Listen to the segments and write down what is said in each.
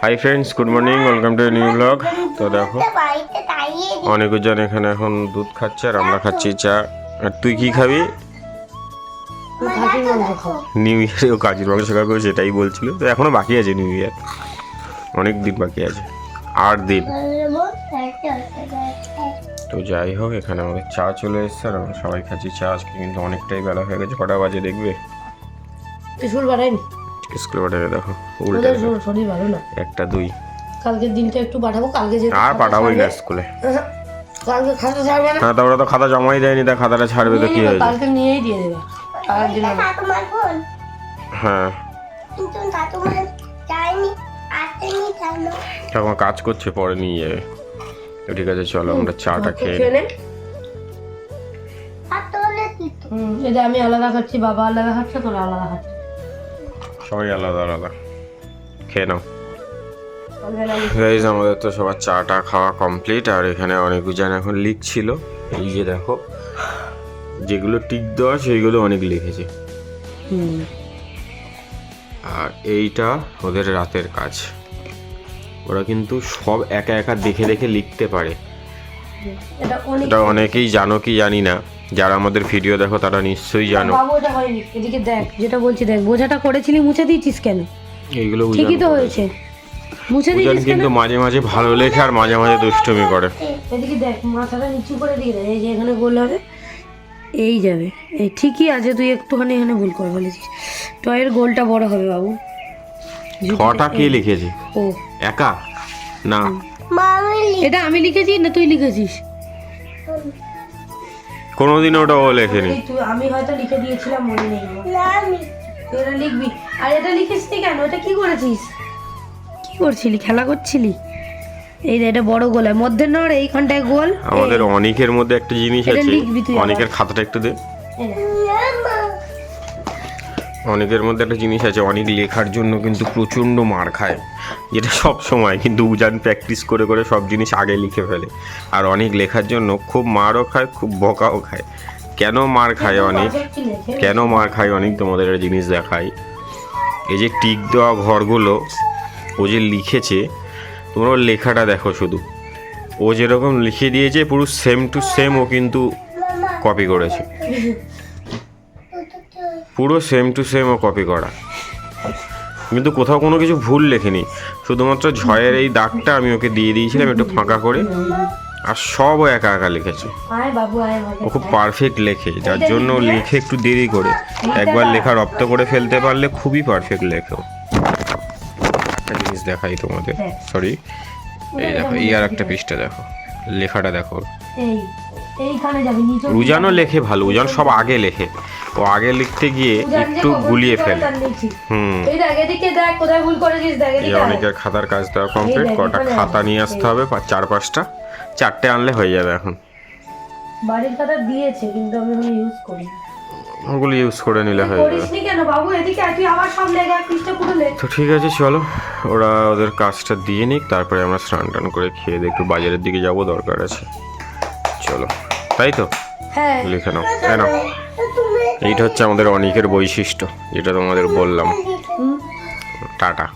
Hi friends, good morning, welcome to new blog. তো দেখো অনেকজন এখানে এখন দুধ খাচ্ছে আর আমরা খাচ্ছি চা। আর তুই কি খাবি? নিউ ইয়ারেও কাজের মাংস খাবে, সেটাই বলছিল। তো এখনো বাকি আছে নিউ ইয়ার, অনেক দিন বাকি আছে, 8 দিন। তো যাই হোক, এখানে আমাদের চা চলে এসছে আর আমরা সবাই খাচ্ছি চা। আজকে কিন্তু অনেকটাই বেলা হয়ে গেছে। কটা বাজে দেখবে? স্কুল পাঠাবে, দেখো উল্টে শরীর ভালো না, 1টা 2। কালকের দিনটা একটু পাঠাবো, কালকে যে আর পাঠাবোই না স্কুলে। কালকে খাতা ছাড়বে না। হ্যাঁ, তারপরে তো খাতা জমাই দেয়নি, তা খাতাটা ছাড়বে তো কি হয়েছে? কালকে নিয়েই দিয়ে দেবে। হ্যাঁ, তখন কাজ করছে, পরে নিয়ে যাবে। তো ঠিক আছে, চলো আমরা চাটা খেয়ে নিই। এটা আমি আলাদা খাচ্ছি, বাবা আলাদা খাচ্ছে, তোরা আলাদা খাচ্ছি, সবাই আলাদা আলাদা খেয়ে নাও। গাইস, আমাদের তো সবার চাটা খাওয়া কমপ্লিট। আর এখানে অনেকজন এখন লিখছিল। এই যে দেখো, যেগুলো টিক দেওয়া সেইগুলো অনেক লিখেছে। আর এইটা ওদের রাতের কাজ। ওরা কিন্তু সব একা একা দেখে দেখে লিখতে পারে। এটা অনেকেই জানো কি জানি না, যারা আমাদের ভিডিও দেখো তারা নিশ্চয়ই জানো। এদিকে দেখ, যেটা বলছি দেখ, বোঝাটা করেছিলি মুছে দিয়েছিস কেন? এইগুলো ঠিকই তো হয়েছে, মুছে দিয়েছিস। কিন্তু মাঝে মাঝে ভালো লেখে আর মাঝে মাঝে দুষ্টুমি করে। এদিকে দেখ, মাথাটা নিচু করে দিয়ে দেয়, এই যে এখানে গোল হবে, এই যাবে। এই ঠিকই আছে, তুই একটুখানি এখানে ভুল করে বলেছিস। টয়ের গোলটা বড় হবে বাবু। ছটা কে লিখেছে? ও একা না, এটা আমি লিখেছি না তুই লিখেছিস? কোনোদিন ওটা ও লেখেনি। আমি হয়তো লিখে দিয়েছিলাম, মনে নেই। এটা লিখবি। আর এটা লিখেছিস কেন? এটা কি করেছিস? কি করছিলি? খেলা করছিলি? এই যে এটা বড় গোল, মধ্যে নড়, এইখানটায় গোল। আমাদের অনেকের মধ্যে একটা জিনিস আছে, অনেকের খাতাটা একটু দে। অনেকের মধ্যে একটা জিনিস আছে, অনেক লেখার জন্য কিন্তু প্রচণ্ড মার খায়, যেটা সব সময় কিন্তু উজান প্র্যাকটিস করে করে সব জিনিস আগে লিখে ফেলে। আর অনেক লেখার জন্য খুব মারও খায়, খুব বকাও খায়। কেন মার খায় অনেক, তোমাদের একটা জিনিস দেখাই। এই যে টিক দেওয়া ঘরগুলো ও যে লিখেছে, তোমরা ওর লেখাটা দেখো শুধু। ও যেরকম লিখে দিয়েছে পুরো সেম টু সেম ও কিন্তু কপি করেছে, পুরো সেম টু সেম ও কপি করা, কিন্তু কোথাও কোনো কিছু ভুল লেখেনি। শুধুমাত্র ঝয়ের এই দাগটা আমি ওকে দিয়ে দিয়েছিলাম একটু ফাঁকা করে, আর সব ও একা একা লিখেছে। ও খুব পারফেক্ট লেখে, যার জন্য লিখে একটু দেরি করে। একবার লেখা রপ্ত করে ফেলতে পারলে খুবই পারফেক্ট লেখো। একটা জিনিস দেখাই তোমাদের, সরি, এই দেখো, এই আর একটা পৃষ্ঠা দেখো, লেখাটা দেখো। রুজানও লেখে ভালো, রুজান সব আগে লেখে, ও আগে লিখতে গিয়ে একটু গুলিয়ে ফেলে। অনেকের খাতার কাজ দেওয়া কমপ্লিট। কটা খাতা নিয়ে আসতে হবে, 4-5টা, 4টে আনলে হয়ে যাবে। এখন বাড়ির খাতা দিয়েছে, কিন্তু আমি ইউজ করি, ওগুলো ইউজ করে নিলে হয়ে যাবে। তো ঠিক আছে, চলো ওরা ওদের কাজটা দিয়ে নিক, তারপরে আমরা স্নান টান করে খেয়ে দিয়ে একটু বাজারের দিকে যাব, দরকার আছে। চলো, তাই তো? হ্যাঁ, লিখে নাও, তাই না? এইটা হচ্ছে আমাদের অনেকের বৈশিষ্ট্য, যেটা তোমাদের বললাম। টাটা।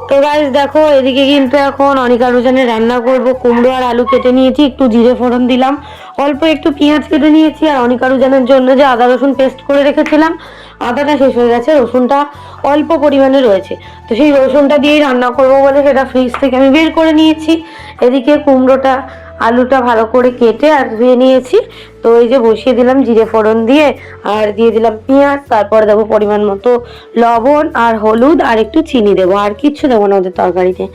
তো গাইস দেখো, এদিকে কিন্তু এখন অনিকা রোজানে রান্না করব। কুমড়ো আর আলু কেটে নিয়েছি, একটু জিরে ফোড়ন দিলাম, অল্প একটু পেঁয়াজ কেটে নিয়েছি। আর অনিকা রোজানের জন্য যে আদা রসুন পেস্ট করে রেখেছিলাম, আদাটা শেষ হয়ে গেছে, রসুনটা অল্প পরিমাণে রয়েছে, তো সেই রসুনটা দিয়েই রান্না করব বলে সেটা ফ্রিজ থেকে আমি বের করে নিয়েছি। এদিকে কুমড়োটা আলুটা ভালো করে কেটে আর ধুয়ে নিয়েছি। তো এই যে বসিয়ে দিলাম জিরে ফোড়ন দিয়ে, আর দিয়ে দিলাম পেঁয়াজ, তারপরে দেবো পরিমাণ মতো লবণ আর হলুদ, আর একটু চিনি দেবো, আর কিচ্ছু দেবো না ওদের তরকারিতে।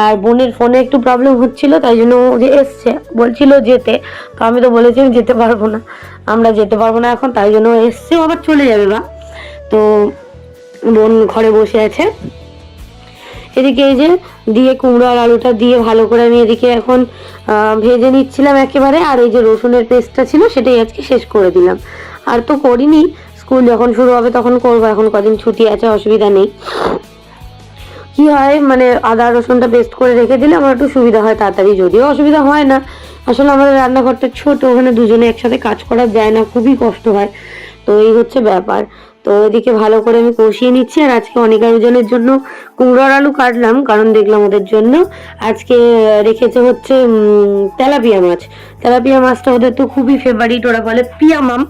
আর বোনের ফোনে একটু প্রবলেম হচ্ছিল, তাই জন্য ও যে এসছে বলছিল যেতে, তো আমি তো বলেছি আমি যেতে পারবো না, আমরা যেতে পারবো না এখন, তাই জন্য এসছে, আবার চলে যাবে বা। তো বোন ঘরে বসে আছে। এদিকে এই যে দিয়ে কুমড়ো আর আলুটা দিয়ে ভালো করে আমি এদিকে এখন ভেজে নিচ্ছিলাম একেবারে। আর এই যে রসুনের পেস্টটা ছিল সেটাই আজকে শেষ করে দিলাম, আর তো করিনি, স্কুল যখন শুরু হবে তখন করবো, এখন কদিন ছুটি আছে, অসুবিধা নেই। কি হয় মানে আদা রসুনটা পেস্ট করে রেখে দিলে আমার একটু সুবিধা হয় তাড়াতাড়ি, যদিও অসুবিধা হয় না। আসলে আমাদের রান্নাঘরটা ছোট, ওখানে দুজনে একসাথে কাজ করা যায় না, খুবই কষ্ট হয়। তো এই হচ্ছে ব্যাপার। তো এদিকে ভালো করে আমি কষিয়ে নিচ্ছি। আর আজকে অনেক আয়োজনের জন্য কুমড়ো আর আলু কাটলাম, কারণ দেখলাম ওদের জন্য আজকে রেখেছে হচ্ছে তেলাপিয়া মাছ। তেলাপিয়া মাছটা ওদের তো খুবই ফেভারিট, ওরা বলে পিয়া মাম।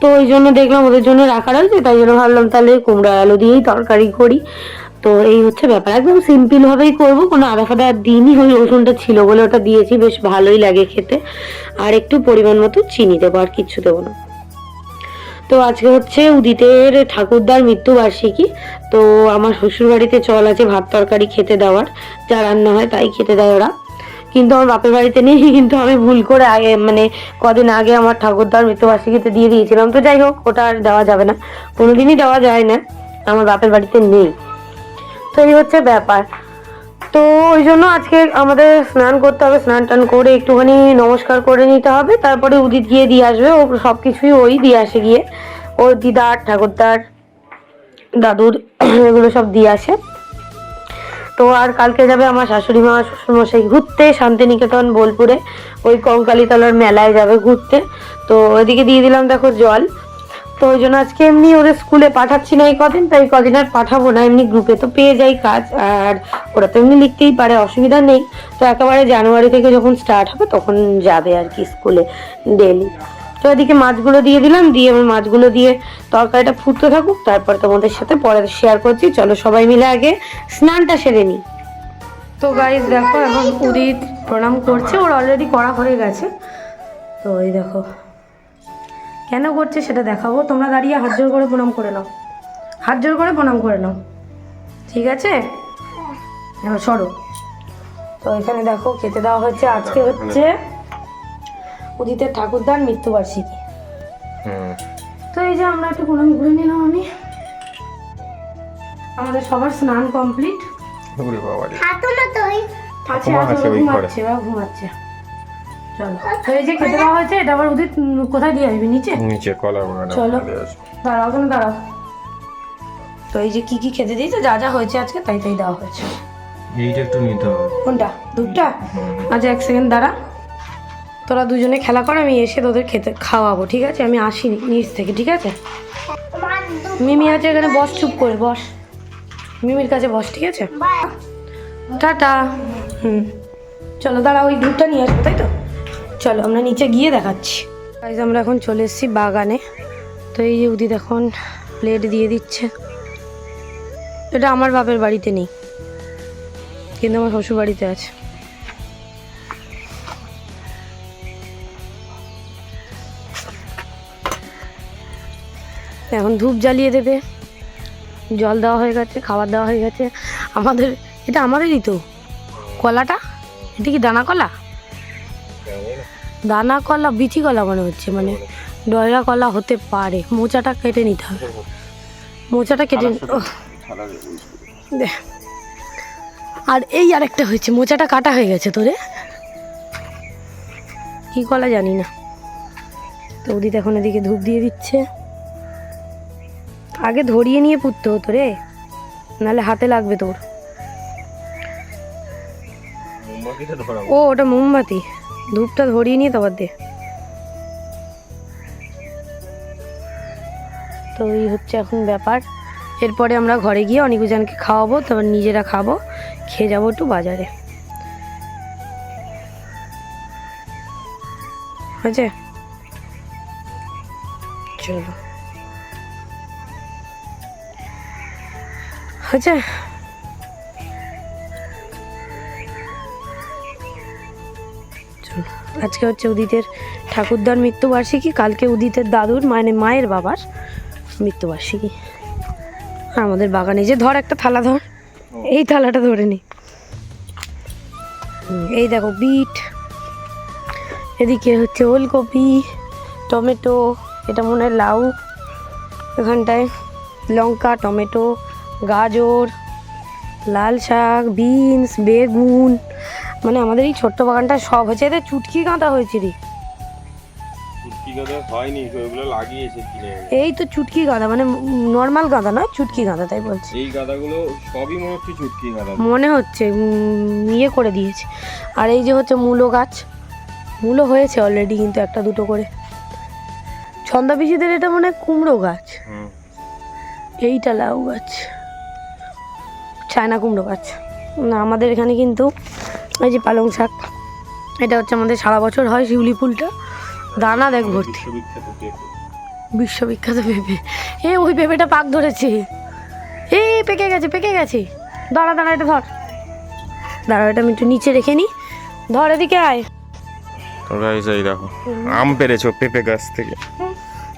তো ওই জন্য দেখলাম ওদের জন্য রাখা রয়েছে, তাই জন্য ভাবলাম তাহলে কুমড়ো আর আলু দিয়েই তরকারি করি। তো এই হচ্ছে ব্যাপার, একদম সিম্পল ভাবেই করবো, কোনো আদা ফাদা দিইনি। ওই রসুনটা ছিল বলে ওটা দিয়েছি, বেশ ভালোই লাগে খেতে। আর একটু পরিমাণ মতো চিনি দেবো, আর কিচ্ছু দেবো না। তো আজকে হচ্ছে উদিতের ঠাকুরদার মৃত্যুবার্ষিকী। তো আমার শ্বশুর বাড়িতে চল আছে ভাত তরকারি খেতে দেওয়ার, যা রান্না হয় তাই খেতে দেয় ওরা। কিন্তু আমার বাপের বাড়িতে নেই, কিন্তু আমি ভুল করে আগে মানে কদিন আগে আমার ঠাকুরদার মৃত্যুবার্ষিকীতে দিয়ে দিয়েছিলাম। তো যাই হোক, ওটা আর দেওয়া যাবে না, কোনোদিনই দেওয়া যায় না, আমার বাপের বাড়িতে নেই। তো এই হচ্ছে ব্যাপার। তো ওই জন্য আজকে আমাদের স্নান করতে হবে, স্নান টান করে একটুখানি নমস্কার করে নিতে হবে, তারপরে উদিত গিয়ে দিয়ে আসবে। ও সব কিছুই ওই দিয়ে আসে গিয়ে, ওর দিদার ঠাকুরদার দাদুর এগুলো সব দিয়ে আসে। তো আর কালকে যাবে আমার শাশুড়ি মা শ্বশুরমশাই ঘুরতে শান্তিনিকেতন বোলপুরে, ওই কঙ্কালীতলার মেলায় যাবে ঘুরতে। তো ওইদিকে দিয়ে দিলাম দেখো জল। তো ওই জন্য আজকে এমনি ওদের স্কুলে পাঠাচ্ছি না এই কদিন, তাই কদিন আর পাঠাবো না, এমনি গ্রুপে তো পেয়ে যাই কাজ, আর ওরা তো এমনি লিখতেই পারে, অসুবিধা নেই। তো একেবারে জানুয়ারি থেকে যখন স্টার্ট হবে তখন যাবে আর কি স্কুলে ডেলি। তো এদিকে মাছগুলো দিয়ে দিলাম, দিয়ে আমি মাছগুলো দিয়ে তরকারিটা ফুটতে থাকুক, তারপর তোমাদের সাথে পরে শেয়ার করছি। চলো সবাই মিলে আগে স্নানটা সেরে নিই। তো গাইস দেখো, এখন উদিত প্রণাম করছে, ওর অলরেডি করা হয়ে গেছে। তো এই দেখো কেন করছে সেটা দেখাবো, তোমরা দাঁড়িয়ে হাত জোর করে প্রণাম করে নাও, হাত জোর করে প্রণাম করে নাও, ঠিক আছে? এবার সরো। তো এখানে দেখো খেতে দেওয়া হচ্ছে, আজকে হচ্ছে উদিতের ঠাকুরদার মৃত্যুবার্ষিকী। তো এই যে আমরা একটু প্রণাম করে নিলাম, আমি আমাদের সবার স্নান কমপ্লিট। ঘুমাচ্ছে। চলো, তো এই যে খেতে দেওয়া হয়েছে, এটা আবার উদিত কোথায় দিয়ে আসবি? নিচে নিচে কলার বাগানে। চলো দাঁড়াও, ওখানে দাঁড়াও। তো এই যে কি কি খেতে দিয়েছে, যা যা হয়েছে আজকে তাই তাই দেওয়া হয়েছে। এইটা একটু নিতে হবে। কোনটা? দুধটা? আচ্ছা এক সেকেন্ড দাঁড়া, তোরা দুজনে খেলা কর, আমি এসে তোদের খেতে খাওয়াবো, ঠিক আছে? আমি আসি নিচ থেকে, ঠিক আছে? মিমি আছে এখানে, বস, চুপ করে বস, মিমির কাছে বস, ঠিক আছে? টাটা। চলো দাঁড়া, ওই দুধটা নিয়ে আসবো, তাই তো? চলো আমরা নিচে গিয়ে দেখাচ্ছি। গাইস আমরা এখন চলে এসেছি বাগানে। তো এই যে উদিত এখন প্লেট দিয়ে দিচ্ছে। এটা আমার বাপের বাড়িতে নেই, কিন্তু আমার শ্বশুর বাড়িতে আছে। এখন ধূপ জ্বালিয়ে দেবে, জল দেওয়া হয়ে গেছে, খাবার দেওয়া হয়ে গেছে। আমাদের এটা আমাদেরই তো কলাটা, এটা কি দানা কলা? দানা কলা, বিচি কলা মনে হচ্ছে, মানে ডয়রা কলা হতে পারে। মোচাটা কেটে নিতে হবে, মোচাটা কেটে আর এই আরেকটা হয়েছে, মোচাটা কাটা হয়ে গেছে। তোরে কি কলা জানি না। তো উদিত এখন এদিকে ধূপ দিয়ে দিচ্ছে। আগে ধরিয়ে নিয়ে পুঁততে হতো রে, নাহলে হাতে লাগবে তোর। ও ওটা মোমবাতি, ধূপটা ধরিয়ে নিয়ে তারপর দে। তো এই হচ্ছে এখন ব্যাপার। এরপরে আমরা ঘরে গিয়ে অনিকুজানকে খাওয়াবো, তারপর নিজেরা খাবো, খেয়ে যাবো একটু বাজারে। হয়েছে? চলো হয়েছে। আজকে হচ্ছে উদিতের ঠাকুরদার মৃত্যুবার্ষিকী, কালকে উদিতের দাদুর মানে মায়ের বাবার মৃত্যুবার্ষিকী। আর আমাদের বাগানে যে ধর একটা থালা ধর, এই থালাটা ধরে নি। এই দেখো বিট, এদিকে হচ্ছে ওলকপি, টমেটো, এটা মনে হয় লাউ, এখানটায় লঙ্কা, টমেটো, গাজর, লাল শাক, বিনস, বেগুন, মানে আমাদের এই ছোট্ট বাগানটা সব হয়েছে। এদের চুটকি গাঁদা হয়েছে রে, এই তো চুটকি গাঁদা, মানে নর্মাল গাঁদা না, চুটকি গাঁদা, তাই বলছি। এই গাঁদাগুলো সবই মনে হচ্ছে চুটকি গাঁদা, মনে হচ্ছে ইয়ে করে দিয়েছে। আর এই যে হচ্ছে মূলো গাছ, মূলো হয়েছে অলরেডি, কিন্তু একটা দুটো করে সন্ধ্যা পিসিদের এটা মনে হয় কুমড়ো গাছ, এইটা লাউ গাছ, চায়না কুমড়ো গাছ না। আমাদের এখানে কিন্তু এই যে পালং শাক, এটা হচ্ছে আমাদের সারা বছর হয়। শিউলি ফুলটা দানা দেখ ভর্তি, বিশ্ববিখ্যাত পেঁপে। ওই পেঁপেটা পাক ধরেছে, পেকে গেছে পেকে গেছে। দাঁড়া দাঁড়া, এটা ধর, দাঁড়া, এটা আমি একটু নিচে রেখে নিই। ধর এদিকে আয়। গাইস এই দেখো আম পেরেছো পেঁপে গাছ থেকে।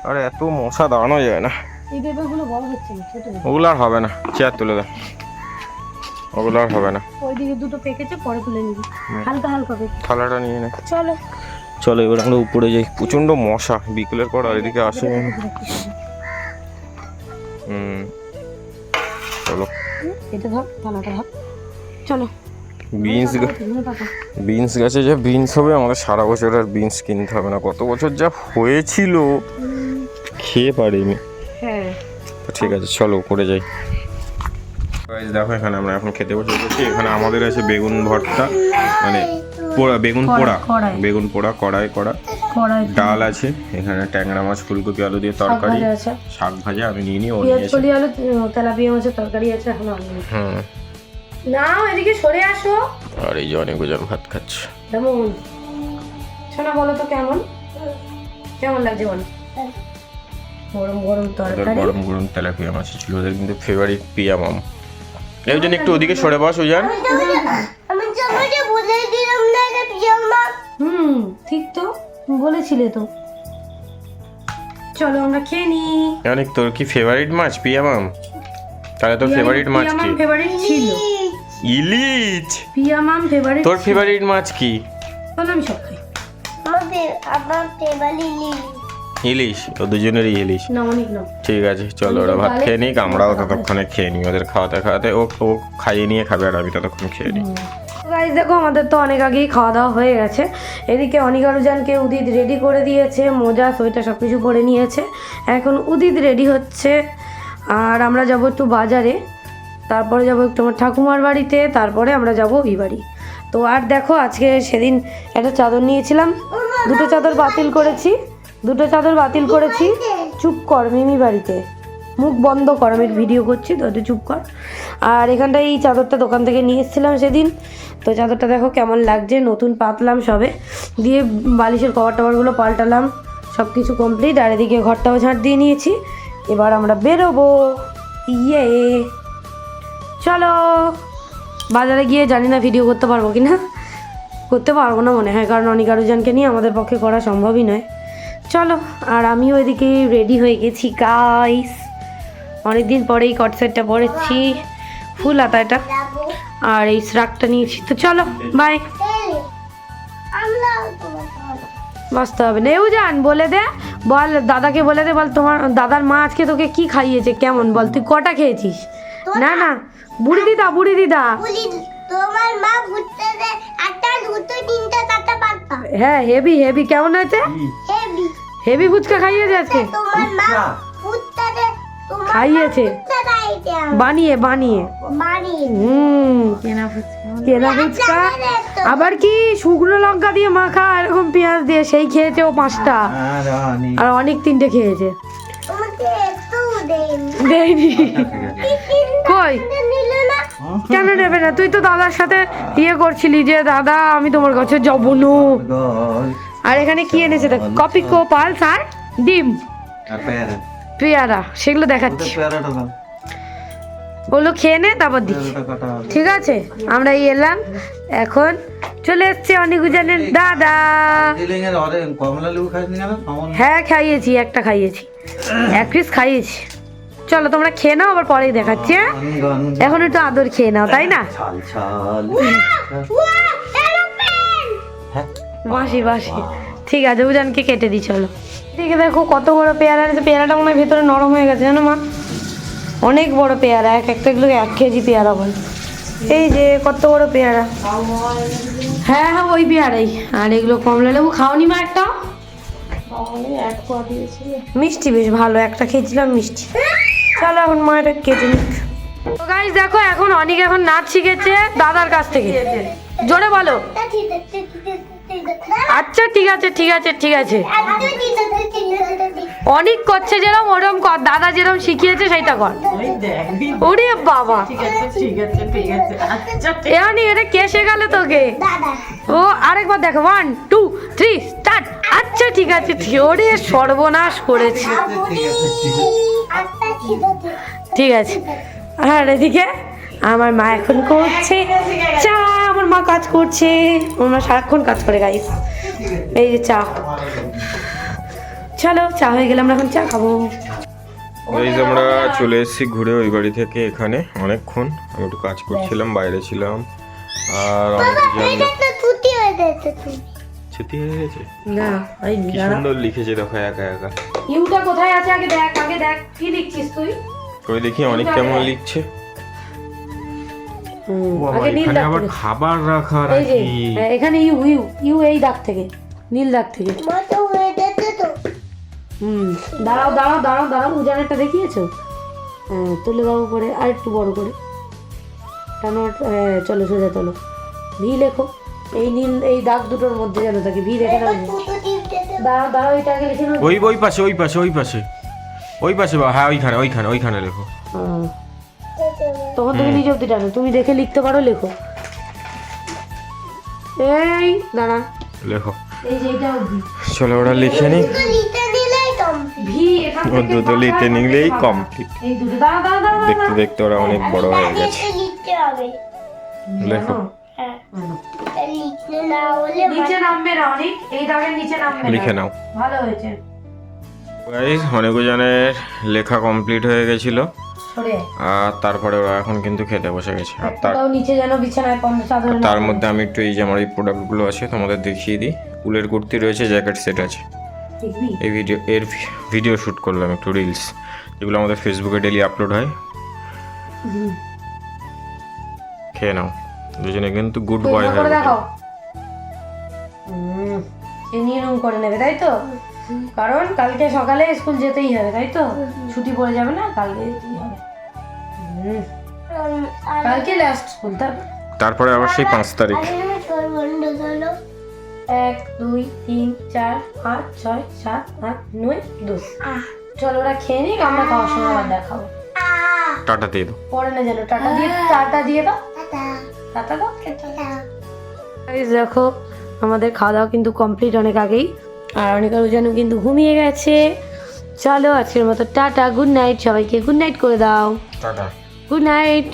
আরে এত মশা দাঁড়ানো যায় না। এই পেঁপেগুলো বড় হচ্ছে না, ছোট। ওগুলো আর হবে না, চেয়ার তুলে দাও, ওগুলো আর হবে না। ওইদিকে দুটো পেকেছে, পরে তুলে নিবি, হালকা হালকা পেকে। থালাটা নিয়ে নে। চলো চলো এবার আমরা উপরে যাই, প্রচন্ড মশা বিকেলের পর আর এদিকে আসে। চলো এটা ধর, থালাটা ধর, চলো। বিনস গাছে যা বিনস হবে, আমাদের সারা বছর আর বিনস কিনতে হবে না। কত বছর যা হয়েছিল খেয়ে পারিনি। হ্যাঁ তো ঠিক আছে, চলো উপরে যাই। দেখো এখানে আমরা এখন খেতে বসে গেছি। এখানে আমাদের আছে বেগুন ভর্তা, মানে পোড়া বেগুন, বেগুন পোড়া কড়াই করা, ডাল আছে এখানে, ট্যাংরা মাছ ফুলকপি আলু দিয়ে তরকারি, শাক ভাজা আমি নিয়ে নিই, ও নিয়েছে আলু তেলাপিয়া মাছের তরকারি আছে এখন। না এদিকে সরে আসো। আর এই যে অনেক গুজন ভাত খাচ্ছে। কেমন শোনা বলো তো, কেমন কেমন লাগছে বলো? গরম গরম তরকারি, গরম গরম তেলাপিয়া মাছ ছিল ওদের কিন্তু ফেভারিট পিয়া মাম। এই জন্য একটু ওদিকে সরে বস উজান। আমি তোমাকে বলে দিলাম না এটা পিয়া মাম। ঠিক তো বলেছিলে তো। চলো আমরা খেয়ে নি। অনেক, তোর কি ফেভারিট মাছ পিয়া মাম? তাহলে তোর ফেভারিট মাছ কি? ফেভারিট ছিল ইলিশ। পিয়া মাম ফেভারিট। তোর ফেভারিট মাছ কি? বল আমি সব খাই। আমার ফেভারিট ইলিশ, ও দুজনেরই ইলিশ। না অনেক না। ঠিক আছে চলো ওরা ভাত খেয়ে নিক, আমরাও ততক্ষণে খেয়ে নিই। ওদের খাওয়াতে খাওয়াতে ও খাইয়ে নিয়ে খাবে আর আমি ততক্ষণ খেয়ে নিই। গাইস দেখো আমাদের তো অনেক আগেই খাওয়া দাওয়া হয়ে গেছে। এদিকে অনিকারুজানকে উদিত রেডি করে দিয়েছে, মোজা সোয়েটার সব কিছু পরে নিয়েছে। এখন উদিত রেডি হচ্ছে, আর আমরা যাব একটু বাজারে, তারপরে যাব একটু আমার ঠাকুমার বাড়িতে, তারপরে আমরা যাব ওই বাড়ি। তো আর দেখো আজকে সেদিন একটা চাদর নিয়েছিলাম, দুটো চাদর বাতিল করেছি। চুপ কর মিমি বাড়িতে, মুখ বন্ধ কর, আমি ভিডিও করছি তো তুই চুপ কর। আর এখানটায় এই চাদরটা দোকান থেকে নিয়ে এসেছিলাম সেদিন। তো চাদরটা দেখো কেমন লাগছে, নতুন পাতলাম সবে, দিয়ে বালিশের কভার টভারগুলো পাল্টালাম, সব কিছু কমপ্লিট। আর এদিকে ঘরটাও ঝাঁট দিয়ে নিয়েছি। এবার আমরা বেরোবো, চলো বাজারে গিয়ে। জানি না ভিডিও করতে পারবো কি না, করতে পারবো না মনে হয়, কারণ অনিকারুজানকে নিয়ে আমাদের পক্ষে করা সম্ভবই নয়। চলো, আর আমিও এদিকে রেডি হয়ে গেছি গাইস, অনেকদিন পরেই কট সেটটা পরেছি, ফুল হাতা এটা, আর এই শ্রাকটা নিয়েছি। তো চলো বাই। বাঁচতে হবে না, জান বলে দে, বল দাদাকে বলে দে, বল তোমার দাদার মা আজকে তোকে কি খাইয়েছে, কেমন বল, তুই কটা খেয়েছিস? না বুড়ি দিদা তোমার মা ভুট্টা দে একটা দুটো তিনটা চারটা পাঁচটা। হ্যাঁ হেভি কেমন আছে? হেভি ফুচকা খাইয়েছে আজকে। তোমার মা ভুট্টা দে খাইয়েছে বানিয়ে কেনা ফুচকা, আবার কি শুকনো লঙ্কা দিয়ে মাখা, এরকম পেঁয়াজ দিয়ে, সেই খেয়েছে ও 5টা, আর অনেক 3টে খেয়েছে। দেয়নি কই, কেন নেবে না? তুই তো দাদার সাথে করছিলি যে দাদা আমি তোমার কাছে যাবো না। আর এখানে কি এনেছে দেখ, কপি পালস আর ডিম, পেয়ারা, সেগুলো দেখাচ্ছি, ওগুলো খেয়ে নে তারপর দিচ্ছি। ঠিক আছে, আমরা এলাম, এখন চলে এসছে অনিকুজানের দাদা। হ্যাঁ খাইয়েছি, একটা খাইয়েছি, 1 পিস খাইয়েছি। চলো তোমরা খেয়ে নাও, আবার পরেই দেখাচ্ছি। এখন একটু আদর খেয়ে নাও, তাই না? বাসি ঠিক আছে, উজানকে কেটে দিই। চলো এদিকে দেখো কত বড় পেয়ারা আছে, পেয়ারাটা মনে হয় ভেতরে নরম হয়ে গেছে জানো মা, অনেক বড় পেয়ারা, একটা এগুলো 1 কেজি পেয়ারা বল। এই যে কত বড় পেয়ারা, হ্যাঁ ওই পেয়ারাই। আর এগুলো কমলা লেবু খাওনি মা? একটা মিষ্টি, বেশ ভালো, একটা খেয়েছিলাম মিষ্টি। চলো এখন মা এটা কেটে নিক। তো গাইস দেখো এখন অনেক এখন নাচ শিখেছে দাদার কাছ থেকে, জোরে বলো। আচ্ছা ঠিক আছে অনেক করছে যেরকম ওরম কর, দাদা যেরকম শিখিয়েছে সেইটা কর। ওই দেখ ওরে বাবা, ঠিক আছে ঠিক আছে ঠিক আছে আচ্ছা ঠিক এমনি এটা কে শেখালে তোকে? দাদা ও আরেকবার দেখো, 1 2 3 স্টার্ট। আচ্ছা ঠিক আছে, ওরে সর্বনাশ করেছি। আচ্ছা ঠিক আছে ঠিক আছে, আর এদিকে আমার মা এখন করছে চা। আমার মা কাজ করছে, আমার মা সারাক্ষণ কাজ করে গাইস। এই যে চা, চলো চা হয়ে গেলে আমরা এখন চা খাবো। এই যে আমরা চলে এসেছি ঘুরে ওই বাড়ি থেকে এখানে অনেকক্ষণ। আমি একটু কাজ করছিলাম, বাইরে ছিলাম। আর এটা তো ছুটি হয়ে যাচ্ছে তুমি ছুটি হয়ে গেছে। না এই কি সুন্দর লিখেছে দেখো একা একা। ইউটা কোথায় আছে আগে দেখ, আগে দেখ কি লিখছিস তুই। কই দেখি অনেক কেমন লিখছে। আগে নীল এখানে দাগ আবার থেকে। খাবার রাখা এই যে রাখি। এখানে ইউ ইউ ইউ এই দাগ থেকে, নীল দাগ থেকে। মতো হয়ে যাচ্ছে তো দাঁড়াও দাঁড়াও দাঁড়াও দাঁড়াও, উজানেরটা দেখিয়েছো? হ্যাঁ তুলে দাও করে, আর একটু বড় করে কেন? হ্যাঁ চলো সোজা চলো, ভি লেখো। এই নীল এই দাগ দুটোর মধ্যে যেন থাকে ভি রেখে দাও। দুটো টিপতে দাঁড়াও দাঁড়াও, এটা আগে লিখে নাও। ওই পাশে ওই পাশে ওই পাশে ওই পাশে হ্যাঁ ওইখানে ওইখানে ওইখানে লেখো। তখন তুমি নিজে অব্দি টানো, তুমি দেখে লিখতে পারো, লেখো। এই দাঁড়া, লেখো। এই যে এইটা অব্দি চলো ওরা লিখে নি। তো লিখে দিলেই কম ভি এখান ও থেকে দুটো লিখে নিলেই কমপ্লিট। এই দুটো দাঁড়া দাঁড়া দাঁড়া দেখতে দেখতে ওরা অনেক বড় হয়ে গেছে। এটা লিখতে হবে লেখো। হ্যাঁ এটা লিখতে না হলে নিচে নামবে না অনেক, এই দাগের নিচে নামবে না। লিখে নাও। ভালো হয়েছে। গাইস অনেকজনের লেখা কমপ্লিট হয়ে গেছিল। সরে আর তারপরে ওরা এখন কিন্তু খেতে বসে গেছে। আর তাও নিচে যেন বিছানায় চাদর না তার মধ্যে আমি একটু এই যে আমার এই প্রোডাক্টগুলো আছে তোমাদের দেখিয়ে দিই। উলের কুর্তি রয়েছে, জ্যাকেট সেট আছে। দেখবি। এই ভিডিও শ্যুট করলাম একটু রিলস, যেগুলো আমাদের ফেসবুকে ডেলি আপলোড হয়। খেয়ে নাও দুজনে কিন্তু গুড তুই বয় এরকম করে হয়ে দেখাও। গেছে। সে নিয়ম করে নেবে তাই তো, কারণ কালকে সকালে স্কুল যেতেই হবে তাই তো, ছুটি পড়ে যাবে না, কালকে যেতেই হবে। কালকে লাস্ট স্কুল, তারপরে আবার সেই 5 তারিখ। বন্ধু হলো 1 2 3 4 5 6 7 8 9 10। চলো ওরা খেয়ে নিক, আমরা খাওয়ার সময় আবার দেখাবো। টাটা দিয়ে দাও। পরে না যেন টাটা দিয়ে, টাটা দিয়ে দাও, টাটা টাটা দাও। টাটা গাইস দেখো আমাদের খাওয়া দাওয়া কিন্তু কমপ্লিট অনেক আগেই, আর অনেক আরও যেন কিন্তু ঘুমিয়ে গেছে। চলো আজকের মতো টাটা, গুড নাইট, সবাইকে গুড নাইট করে দাও। টাটা। Good night.